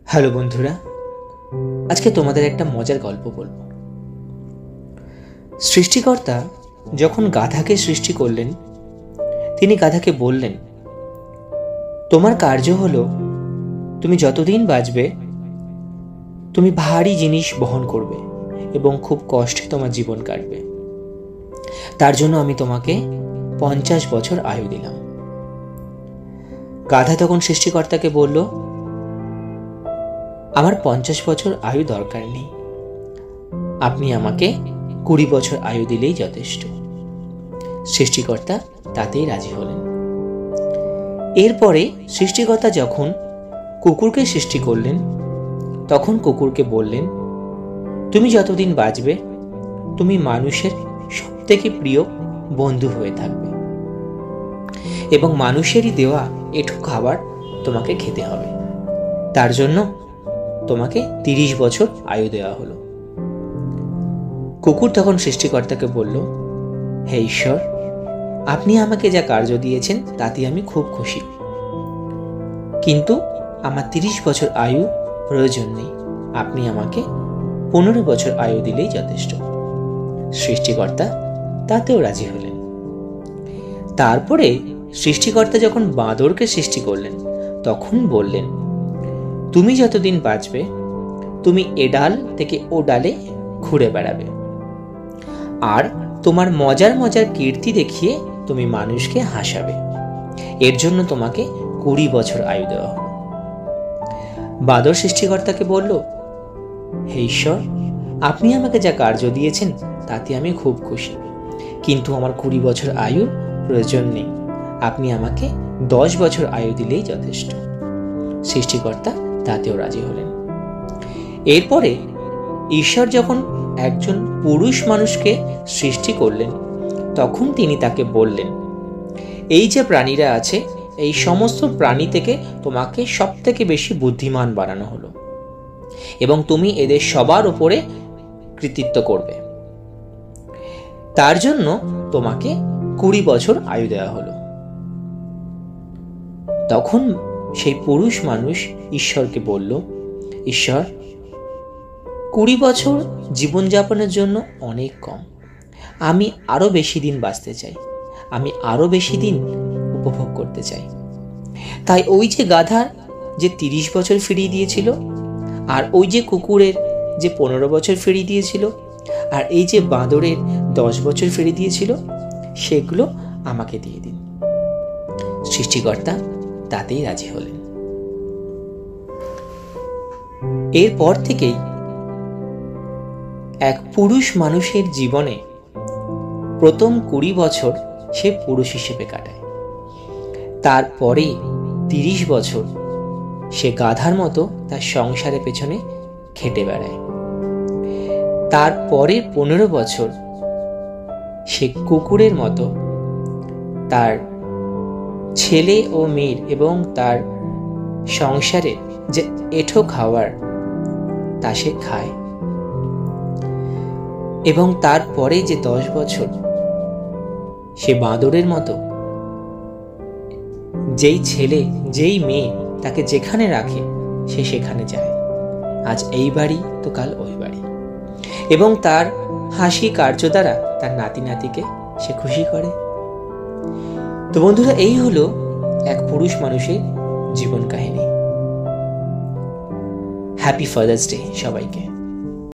Hello বন্ধুরা, আজকে তোমাদের একটা মজার গল্প বলবো। সৃষ্টিকর্তা যখন গাধাকে সৃষ্টি করলেন, তিনি গাধাকে বললেন, তোমার কার্য হলো তুমি যতদিন বাঁচবে তুমি ভারী জিনিস বহন করবে এবং খুব কষ্টে তোমার জীবন কাটবে। তার জন্য আমি তোমাকে 50 বছর আয়ু দিলাম। গাধা তখন সৃষ্টিকর্তাকে বলল, আমার 50 বছর আয়ু দরকার নেই, আপনি আমাকে 20 বছর আয়ু দিলেই যথেষ্ট। সৃষ্টিকর্তা তাতেই রাজি হলেন। এরপরে সৃষ্টিকর্তা যখন কুকুরকে সৃষ্টি করলেন, তখন কুকুরকে বললেন, তুমি যতদিন বাঁচবে তুমি মানুষের সবথেকে প্রিয় বন্ধু হয়ে থাকবে এবং মানুষেরই দেওয়া এঁঠো খাবার তোমাকে খেতে হবে। তার জন্য তোমাকে 30 বছর আয়ু দেওয়া হলো। কুকুর তখন সৃষ্টিকর্তাকে বলল, হে ঈশ্বর, আপনি আমাকে যা কার্য দিয়েছেন তাতে আমি খুব খুশি, কিন্তু আমার 30 বছর আয়ু প্রয়োজন নেই, আপনি আমাকে 15 বছর আয়ু দিলেই যথেষ্ট। সৃষ্টিকর্তা তাতেও রাজি হলেন। তারপরে সৃষ্টিকর্তা যখন বাঁদরকে সৃষ্টি করলেন, তখন বললেন, তুমি যতদিন বাঁচবে তুমি এ ডাল থেকে ও ডালে ঘুরে বেড়াবে আর তোমার মজার মজার কীর্তি দেখিয়ে তুমি মানুষকে হাসাবে। এর জন্য তোমাকে 20 বছর আয়ু দেওয়া হলো। বাঁদর সৃষ্টিকর্তাকে বলল, হে ঈশ্বর, আপনি আমাকে যা কার্য দিয়েছেন তাতে আমি খুব খুশি, কিন্তু আমার 20 বছর আয়ুর প্রয়োজন নেই, আপনি আমাকে 10 বছর আয়ু দিলেই যথেষ্ট। সৃষ্টিকর্তা তাতেও রাজি হলেন। এরপরে ঈশ্বর যখন একজন পুরুষ মানুষকে সৃষ্টি করলেন, তখন তিনি তাকে বললেন, এই যে প্রাণীরা আছে এই সমস্ত প্রাণী থেকে তোমাকে সব থেকে বেশি বুদ্ধিমান বানানো হলো এবং তুমি এদের সবার উপরে কৃতিত্ব করবে। তার জন্য তোমাকে 20 বছর আয়ু দেওয়া হলো। তখন সেই পুরুষ মানুষ ঈশ্বরকে বলল, ঈশ্বর, 20 বছর জীবনযাপনের জন্য অনেক কম, আমি আরো বেশি দিন বাঁচতে চাই, আমি আরো বেশি দিন উপভোগ করতে চাই। তাই ওই যে গাধার যে 30 বছর ফিরিয়ে দিয়েছিল, আর ওই যে কুকুরের যে 15 বছর ফিরিয়ে দিয়েছিল, আর এই যে বাঁদরের 10 বছর ফিরিয়ে দিয়েছিল, সেগুলো আমাকে দিয়ে দিন। সৃষ্টিকর্তা তাতেই রাজি হলেন। এরপর থেকেই এক পুরুষ মানুষের জীবনে প্রথম 20 বছর সে পুরুষ হিসেবে কাটায়। তারপরে 30 বছর সে গাধার মতো তার সংসারের পেছনে খেটে বেড়ায়। তারপরে 15 বছর সে কুকুরের মতো তার ছেলে ও মেয়ের এবং তার সংসারে যে এঁঠো খাওয়ার তা সে খায়। এবং তারপরে যে 10 বছর সে বাঁদরের মতো যেই ছেলে যেই মেয়ে তাকে যেখানে রাখে সে সেখানে যায়, আজ এই বাড়ি তো কাল ওই বাড়ি, এবং তার হাসি কার্য দ্বারা তার নাতি নাতিকে সে খুশি করে। তো বন্ধুরা, এই হলো এক পুরুষ মানুষের জীবন কাহিনী। হ্যাপি ফাদার্স ডে সবাইকে।